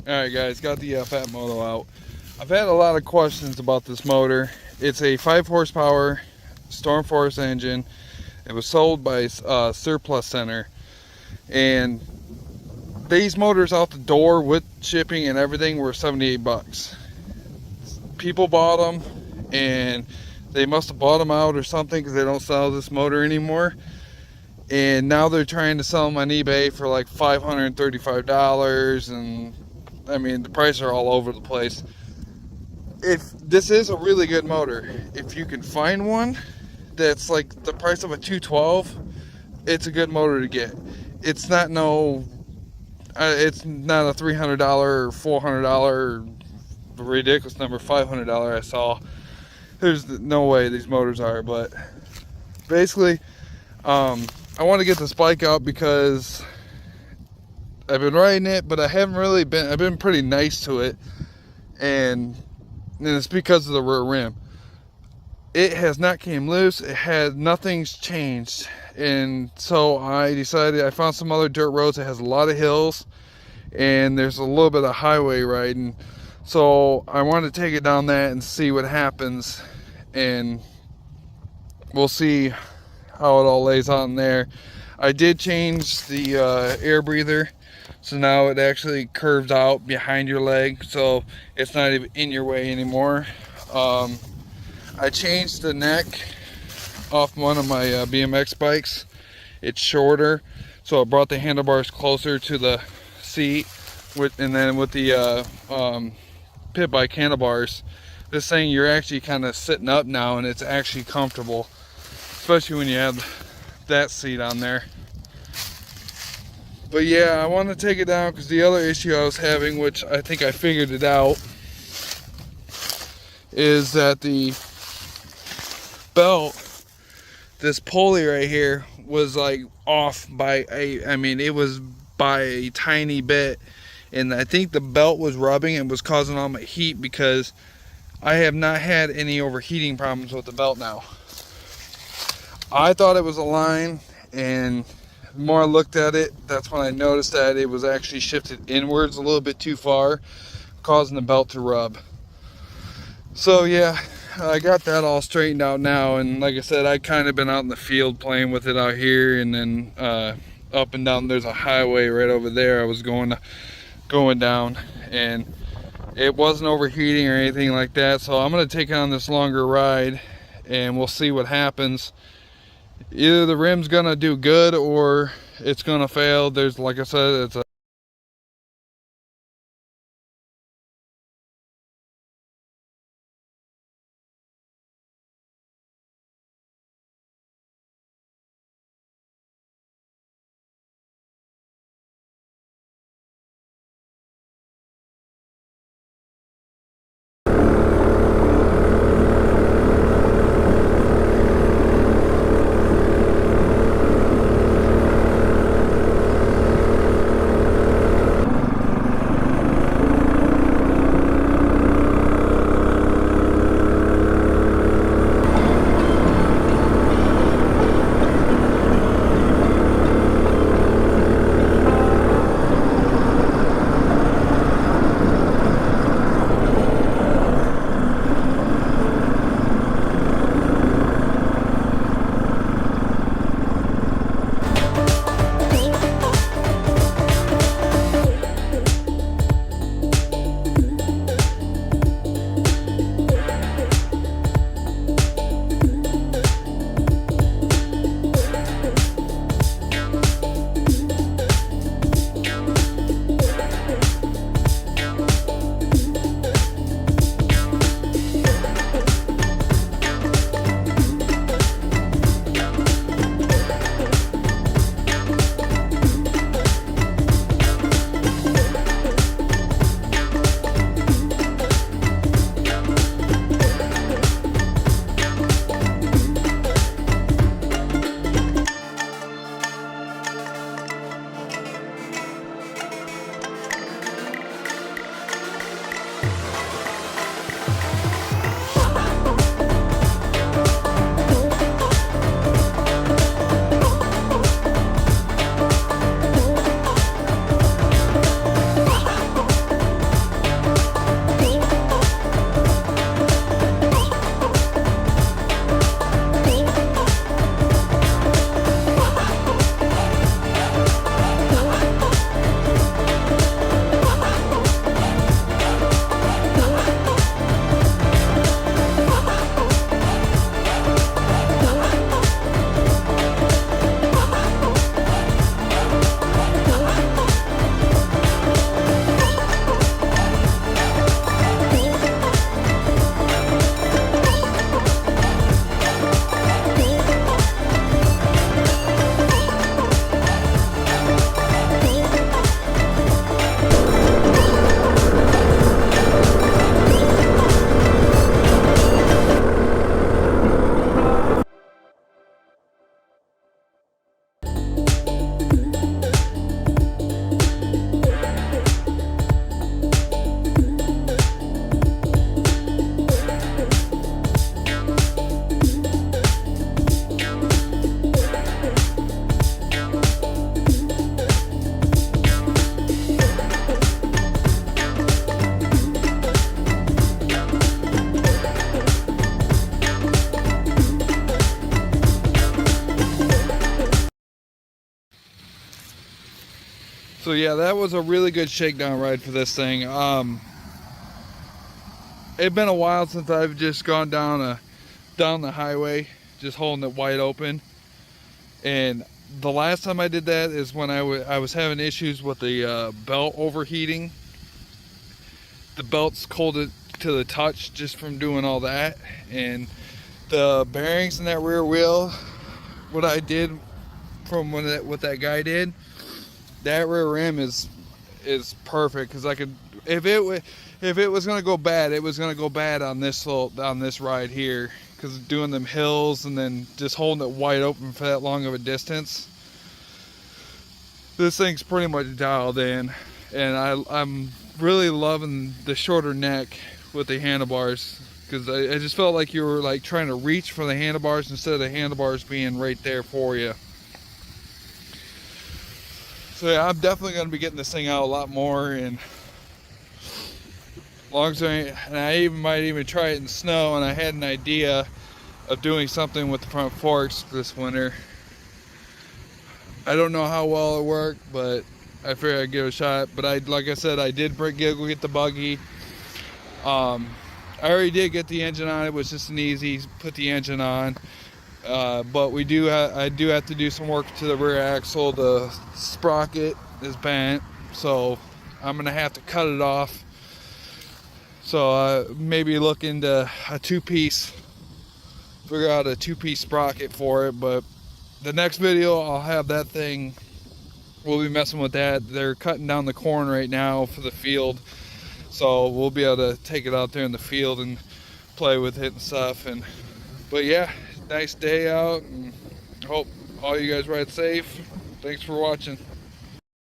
Alright guys, got the Fat Moto out. I've had a lot of questions about this motor. It's a 5 horsepower Storm Force engine. It was sold by Surplus Center, and these motors out the door with shipping and everything were 78 bucks. People bought them and they must have bought them out or something because they don't sell this motor anymore. And now they're trying to sell them on eBay for like $535, and I mean the prices are all over the place. If this is a really good motor, if you can find one that's like the price of a 212, it's a good motor to get. It's not it's not a $300 or $400 ridiculous number, $500 I saw. There's no way these motors are, but basically, I want to get this bike out because I've been riding it, but I haven't really been. I've been pretty nice to it, and it's because of the rear rim. It has not came loose. It had nothing's changed, and so I decided I found some other dirt roads that has a lot of hills, and there's a little bit of highway riding. So I wanted to take it down that and see what happens, and we'll see how it all lays out in there. I did change the air breather, so now it actually curves out behind your leg, so it's not even in your way anymore. I changed the neck off one of my BMX bikes. It's shorter, so it brought the handlebars closer to the seat. And then with the pit bike handlebars, this thing, you're actually kind of sitting up now, and it's actually comfortable, especially when you have that seat on there. But yeah, I want to take it down because the other issue I was having, which I think I figured it out, is that the belt, this pulley right here, was like off by it was by a tiny bit, and I think the belt was rubbing and was causing all my heat, because I have not had any overheating problems with the belt now. I thought it was a line, and the more I looked at it, that's when I noticed that it was actually shifted inwards a little bit too far, causing the belt to rub. So yeah, I got that all straightened out now, and like I said, I kind of been out in the field playing with it out here, and then up and down, there's a highway right over there I was going down, and it wasn't overheating or anything like that. So I'm going to take on this longer ride, and we'll see what happens. Either the rim's going to do good or it's going to fail. There's, like I said, it's a So yeah, that was a really good shakedown ride for this thing. It's been a while since I've just gone down the highway, just holding it wide open. And the last time I did that is when I was having issues with the belt overheating. The belt's cold to the touch just from doing all that, and the bearings in that rear wheel, what I did from what that guy did, that rear rim is perfect, because I could, if it was gonna go bad, it was gonna go bad on this ride here, because doing them hills and then just holding it wide open for that long of a distance. This thing's pretty much dialed in, and I'm really loving the shorter neck with the handlebars, because I just felt like you were like trying to reach for the handlebars instead of the handlebars being right there for you. So yeah, I'm definitely going to be getting this thing out a lot more, and I might even try it in snow. And I had an idea of doing something with the front forks this winter. I don't know how well it worked, but I figured I'd give it a shot. But like I said, I did go get the buggy. I already did get the engine on. It was just an easy put the engine on. But I do have to do some work to the rear axle. The sprocket is bent, so I'm gonna have to cut it off. So maybe look into figure out a two-piece sprocket for it. But the next video, I'll have that thing. We'll be messing with that. They're cutting down the corn right now for the field, so we'll be able to take it out there in the field and play with it and stuff. But yeah, nice day out, and hope all you guys ride safe. Thanks for watching.